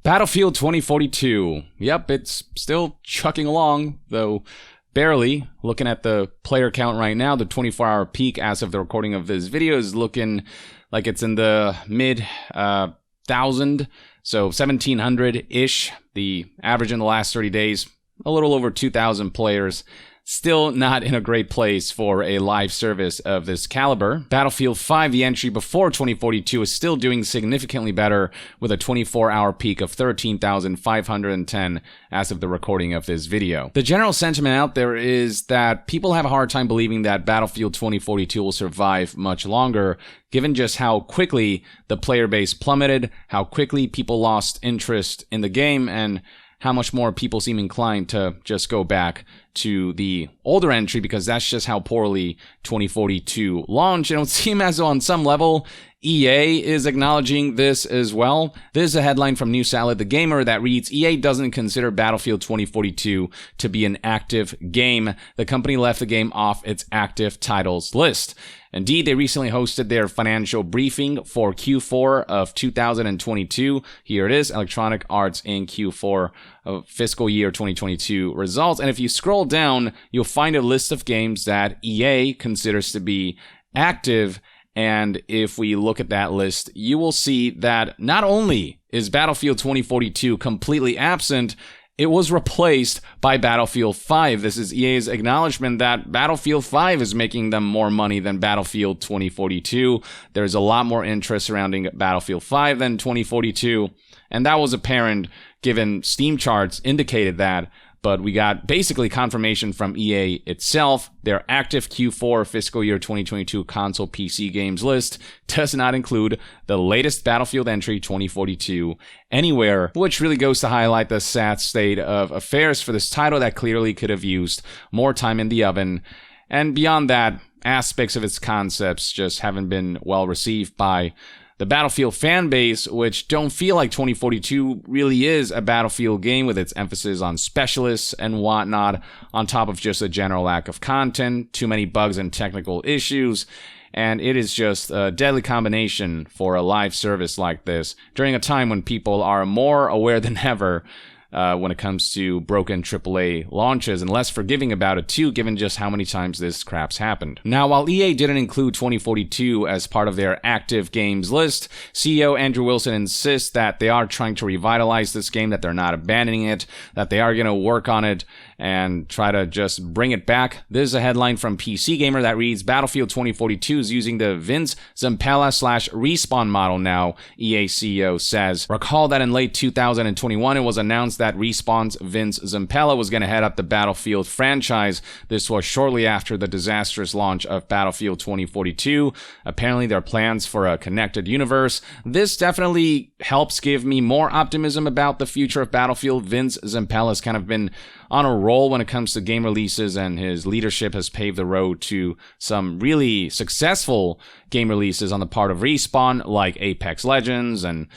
Battlefield 2042. Yep, it's still chucking along, though barely. Looking at the player count right now, the 24-hour peak as of the recording of this video is looking like it's in the mid 1,000, so 1,700-ish. The average in the last 30 days, a little over 2,000 players. Still not in a great place for a live service of this caliber. Battlefield 5, the entry before 2042, is still doing significantly better with a 24-hour peak of 13,510 as of the recording of this video. The general sentiment out there is that people have a hard time believing that Battlefield 2042 will survive much longer, given just how quickly the player base plummeted, how quickly people lost interest in the game, and how much more people seem inclined to just go back to the older entry because that's just how poorly 2042 launched. And it would seem as though on some level, EA is acknowledging this as well. This is a headline from news outlet The Gamer that reads, EA doesn't consider Battlefield 2042 to be an active game. The company left the game off its active titles list. Indeed, they recently hosted their financial briefing for Q4 of 2022. Here it is, Electronic Arts in Q4 of fiscal year 2022 results. And if you scroll down, you'll find a list of games that EA considers to be active. And if we look at that list, you will see that not only is Battlefield 2042 completely absent, it was replaced by Battlefield 5. This is EA's acknowledgement that Battlefield 5 is making them more money than Battlefield 2042. There's a lot more interest surrounding Battlefield 5 than 2042, and that was apparent given Steam charts indicated that. But we got basically confirmation from EA itself. Their active Q4 fiscal year 2022 console PC games list does not include the latest Battlefield entry 2042 anywhere, which really goes to highlight the sad state of affairs for this title that clearly could have used more time in the oven. And beyond that, aspects of its concepts just haven't been well received by the Battlefield fan base, which don't feel like 2042 really is a Battlefield game with its emphasis on specialists and whatnot, on top of just a general lack of content, too many bugs and technical issues, and it is just a deadly combination for a live service like this during a time when people are more aware than ever when it comes to broken AAA launches, and less forgiving about it too, given just how many times this crap's happened. Now, while EA didn't include 2042 as part of their active games list, CEO Andrew Wilson insists that they are trying to revitalize this game, that they're not abandoning it, that they are going to work on it and try to just bring it back. This is a headline from PC Gamer that reads, Battlefield 2042 is using the Vince Zampella / Respawn model now, EA CEO says. Recall that in late 2021, it was announced that Respawn's Vince Zampella was going to head up the Battlefield franchise. This was shortly after the disastrous launch of Battlefield 2042. Apparently, there are plans for a connected universe. This definitely helps give me more optimism about the future of Battlefield. Vince Zampella's kind of been on a roll when it comes to game releases, and his leadership has paved the road to some really successful game releases on the part of Respawn, like Apex Legends and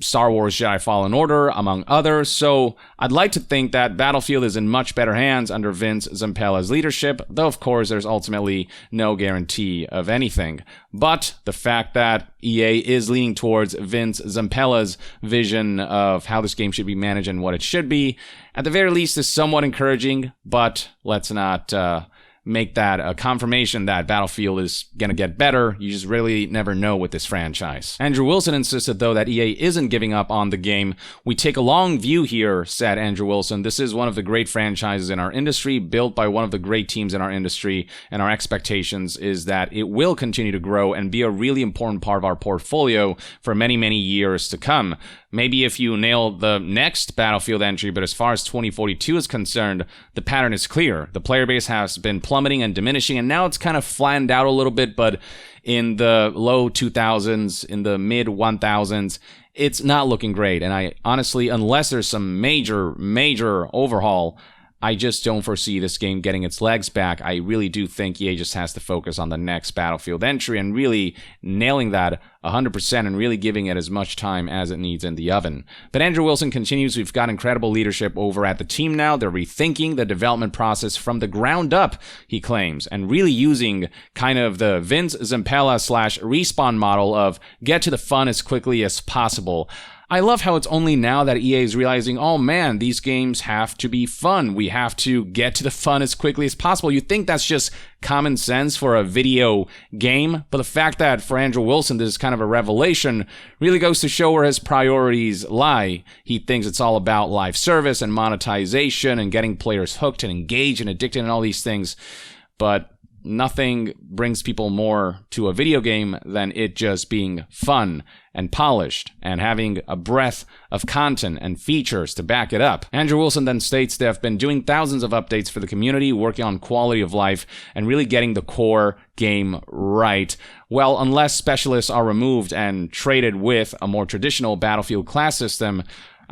Star Wars Jedi Fallen Order, among others. So I'd like to think that Battlefield is in much better hands under Vince Zampella's leadership, though of course there's ultimately no guarantee of anything. But the fact that EA is leaning towards Vince Zampella's vision of how this game should be managed and what it should be, at the very least is somewhat encouraging, but let's not make that a confirmation that Battlefield is going to get better. You just really never know with this franchise. Andrew Wilson insisted, though, that EA isn't giving up on the game. We take a long view here, said Andrew Wilson. This is one of the great franchises in our industry, built by one of the great teams in our industry, and our expectations is that it will continue to grow and be a really important part of our portfolio for many, many years to come. Maybe if you nail the next Battlefield entry, but as far as 2042 is concerned, the pattern is clear. The player base has been plummeting and diminishing, and now it's kind of flattened out a little bit, but in the low 2000s, in the mid 1000s, it's not looking great. And I honestly, unless there's some major overhaul, I just don't foresee this game getting its legs back. I really do think EA just has to focus on the next Battlefield entry and really nailing that 100% and really giving it as much time as it needs in the oven. But Andrew Wilson continues, we've got incredible leadership over at the team now. They're rethinking the development process from the ground up, he claims, and really using kind of the Vince Zampella / Respawn model of get to the fun as quickly as possible. I love how it's only now that EA is realizing, oh man, these games have to be fun. We have to get to the fun as quickly as possible. You think that's just common sense for a video game, but the fact that for Andrew Wilson this is kind of a revelation really goes to show where his priorities lie. He thinks it's all about live service and monetization and getting players hooked and engaged and addicted and all these things, but nothing brings people more to a video game than it just being fun and polished and having a breadth of content and features to back it up. Andrew Wilson then states they have been doing thousands of updates for the community, working on quality of life and really getting the core game right. Well, unless specialists are removed and traded with a more traditional Battlefield class system,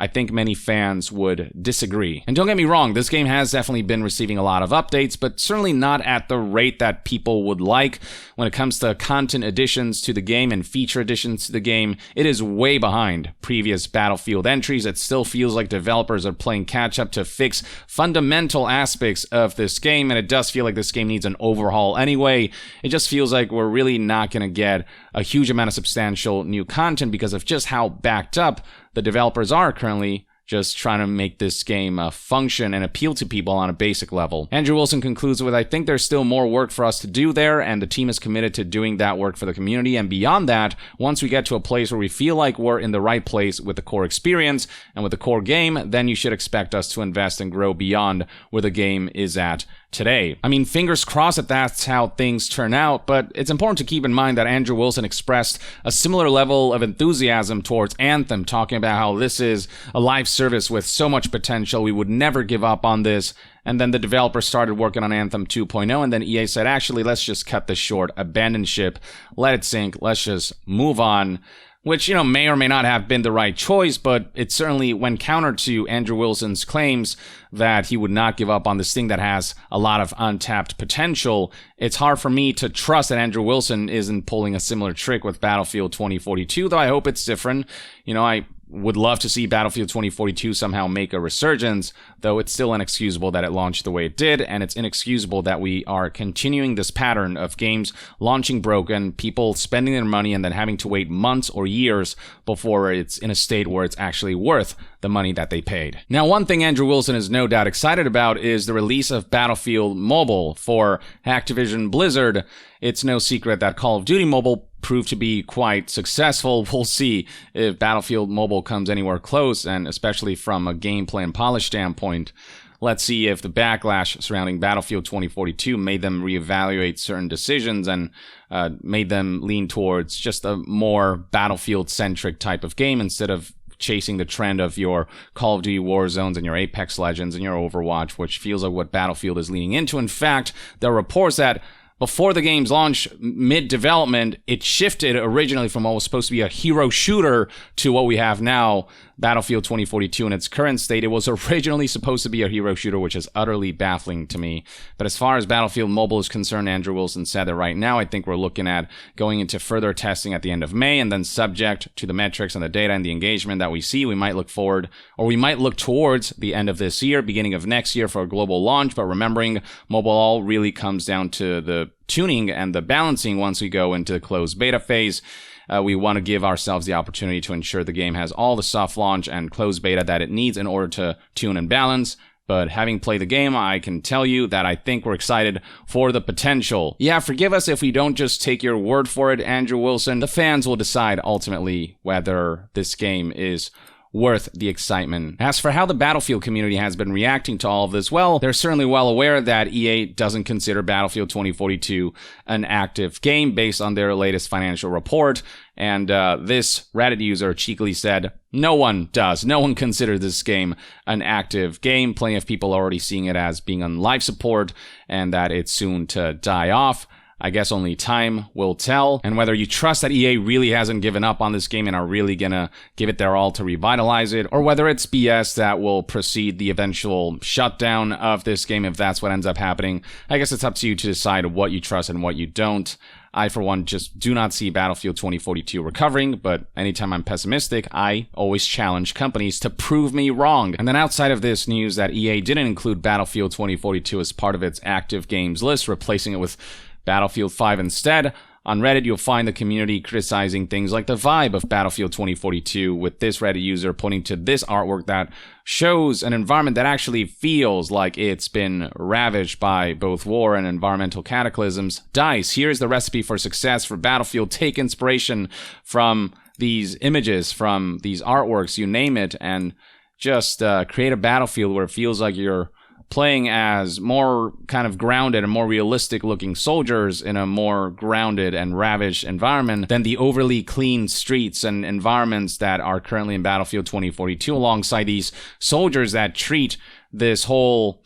I think many fans would disagree. And don't get me wrong, this game has definitely been receiving a lot of updates, but certainly not at the rate that people would like. When it comes to content additions to the game and feature additions to the game, it is way behind previous Battlefield entries. It still feels like developers are playing catch up to fix fundamental aspects of this game, and it does feel like this game needs an overhaul anyway. It just feels like we're really not going to get a huge amount of substantial new content because of just how backed up the developers are currently just trying to make this game function and appeal to people on a basic level. Andrew Wilson concludes with, I think there's still more work for us to do there, and the team is committed to doing that work for the community. And beyond that, once we get to a place where we feel like we're in the right place with the core experience and with the core game, then you should expect us to invest and grow beyond where the game is at today. I mean, fingers crossed that that's how things turn out, but it's important to keep in mind that Andrew Wilson expressed a similar level of enthusiasm towards Anthem, talking about how this is a live service with so much potential, we would never give up on this. And then the developer started working on Anthem 2.0, and then EA said, actually, let's just cut this short, abandon ship, let it sink, let's just move on. Which, may or may not have been the right choice, but it certainly went counter to Andrew Wilson's claims that he would not give up on this thing that has a lot of untapped potential. It's hard for me to trust that Andrew Wilson isn't pulling a similar trick with Battlefield 2042, though I hope it's different. I would love to see Battlefield 2042 somehow make a resurgence, though it's still inexcusable that it launched the way it did, and it's inexcusable that we are continuing this pattern of games launching broken, people spending their money and then having to wait months or years before it's in a state where it's actually worth the money that they paid. Now, one thing Andrew Wilson is no doubt excited about is the release of Battlefield Mobile for Activision Blizzard. It's no secret that Call of Duty Mobile proved to be quite successful. We'll see if Battlefield Mobile comes anywhere close, and especially from a gameplay and polish standpoint. Let's see if the backlash surrounding Battlefield 2042 made them reevaluate certain decisions and made them lean towards just a more Battlefield-centric type of game instead of chasing the trend of your Call of Duty Warzones and your Apex Legends and your Overwatch, which feels like what Battlefield is leaning into. In fact, there are reports that before the game's launch, mid-development, it shifted originally from what was supposed to be a hero shooter to what we have now, Battlefield 2042 in its current state. It was originally supposed to be a hero shooter, which is utterly baffling to me. But as far as Battlefield Mobile is concerned, Andrew Wilson said that right now I think we're looking at going into further testing at the end of May, and then subject to the metrics and the data and the engagement that we see, we might look forward, or we might look towards the end of this year, beginning of next year for a global launch. But remembering, mobile all really comes down to the tuning and the balancing once we go into the closed beta phase. We want to give ourselves the opportunity to ensure the game has all the soft launch and closed beta that it needs in order to tune and balance. But having played the game, I can tell you that I think we're excited for the potential. Yeah, forgive us if we don't just take your word for it, Andrew Wilson. The fans will decide ultimately whether this game is worth the excitement. As for how the Battlefield community has been reacting to all of this, well, they're certainly well aware that EA doesn't consider Battlefield 2042 an active game based on their latest financial report. And this Reddit user cheekily said, no one does. No one considers this game an active game. Plenty of people are already seeing it as being on life support and that it's soon to die off. I guess only time will tell. And whether you trust that EA really hasn't given up on this game and are really gonna give it their all to revitalize it, or whether it's BS that will precede the eventual shutdown of this game if that's what ends up happening, I guess it's up to you to decide what you trust and what you don't. I, for one, just do not see Battlefield 2042 recovering, but anytime I'm pessimistic, I always challenge companies to prove me wrong. And then outside of this news that EA didn't include Battlefield 2042 as part of its active games list, replacing it with Battlefield 5 instead, on Reddit, you'll find the community criticizing things like the vibe of Battlefield 2042, with this Reddit user pointing to this artwork that shows an environment that actually feels like it's been ravaged by both war and environmental cataclysms. DICE, here's the recipe for success for Battlefield. Take inspiration from these images, from these artworks, you name it, and just create a Battlefield where it feels like you're playing as more kind of grounded and more realistic looking soldiers in a more grounded and ravaged environment than the overly clean streets and environments that are currently in Battlefield 2042, alongside these soldiers that treat this whole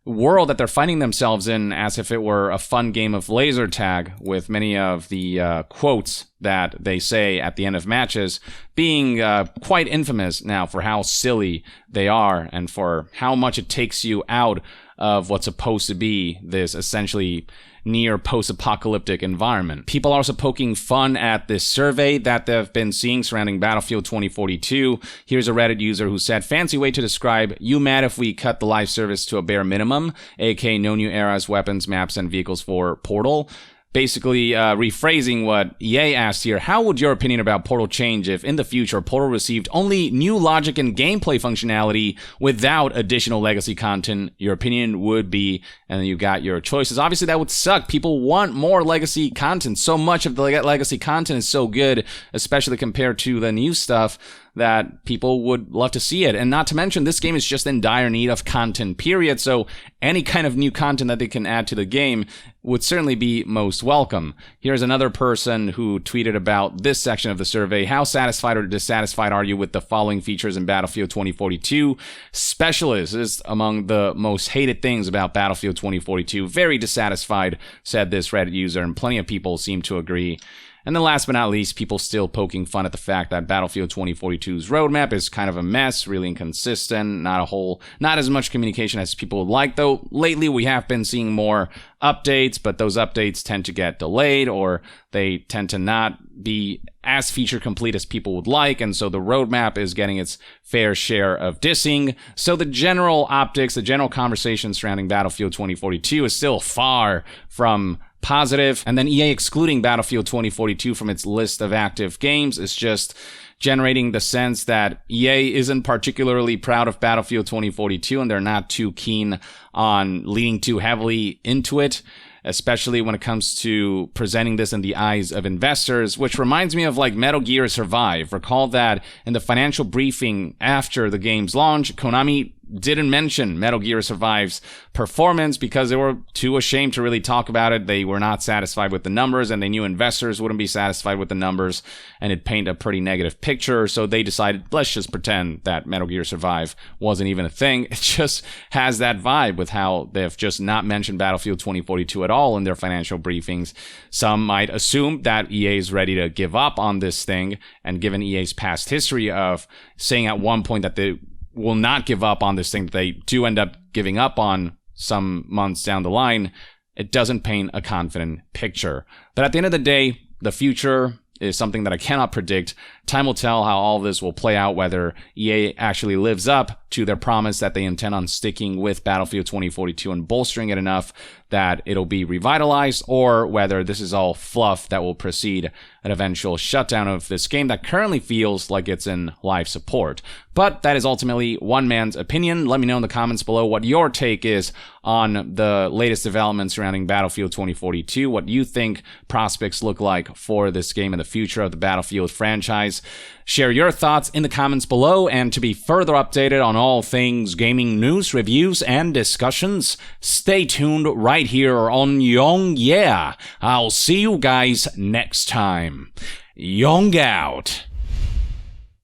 world that they're finding themselves in as if it were a fun game of laser tag, with many of the quotes that they say at the end of matches being quite infamous now for how silly they are and for how much it takes you out of what's supposed to be this essentially near post-apocalyptic environment. People are also poking fun at this survey that they've been seeing surrounding Battlefield 2042. Here's a Reddit user who said, fancy way to describe, you mad if we cut the live service to a bare minimum, aka no new eras, weapons, maps, and vehicles for Portal? Basically rephrasing what EA asked here, how would your opinion about Portal change if in the future Portal received only new logic and gameplay functionality without additional legacy content? Your opinion would be, and then you got your choices. Obviously that would suck. People want more legacy content. So much of the legacy content is so good, especially compared to the new stuff, that people would love to see it. And not to mention, this game is just in dire need of content, period. So any kind of new content that they can add to the game would certainly be most welcome. Here's another person who tweeted about this section of the survey. How satisfied or dissatisfied are you with the following features in Battlefield 2042? Specialist is among the most hated things about Battlefield 2042. Very dissatisfied, said this Reddit user, and plenty of people seem to agree. And then last but not least, people still poking fun at the fact that Battlefield 2042's roadmap is kind of a mess, really inconsistent, not as much communication as people would like, though lately we have been seeing more updates, but those updates tend to get delayed, or they tend to not be as feature complete as people would like, and so the roadmap is getting its fair share of dissing. So the general optics, the general conversation surrounding Battlefield 2042 is still far from positive, and then EA excluding Battlefield 2042 from its list of active games is just generating the sense that EA isn't particularly proud of Battlefield 2042 and they're not too keen on leaning too heavily into it, especially when it comes to presenting this in the eyes of investors, which reminds me of like Metal Gear Survive. Recall that in the financial briefing after the game's launch, Konami didn't mention Metal Gear Survive's performance because they were too ashamed to really talk about it. They were not satisfied with the numbers, and they knew investors wouldn't be satisfied with the numbers, and it'd paint a pretty negative picture. So they decided, let's just pretend that Metal Gear Survive wasn't even a thing. It just has that vibe with how they've just not mentioned Battlefield 2042 at all in their financial briefings. Some might assume that EA is ready to give up on this thing, and given EA's past history of saying at one point that they will not give up on this thing that they do end up giving up on some months down the line, it doesn't paint a confident picture. But at the end of the day, the future is something that I cannot predict. Time will tell how all of this will play out, whether EA actually lives up to their promise that they intend on sticking with Battlefield 2042 and bolstering it enough that it'll be revitalized, or whether this is all fluff that will precede an eventual shutdown of this game that currently feels like it's in live support. But that is ultimately one man's opinion. Let me know in the comments below what your take is on the latest developments surrounding Battlefield 2042, what you think prospects look like for this game in the future of the Battlefield franchise. Share your thoughts in the comments below, and to be further updated on all things gaming news, reviews, and discussions, stay tuned right here on Young Yeah. I'll see you guys next time. Young out.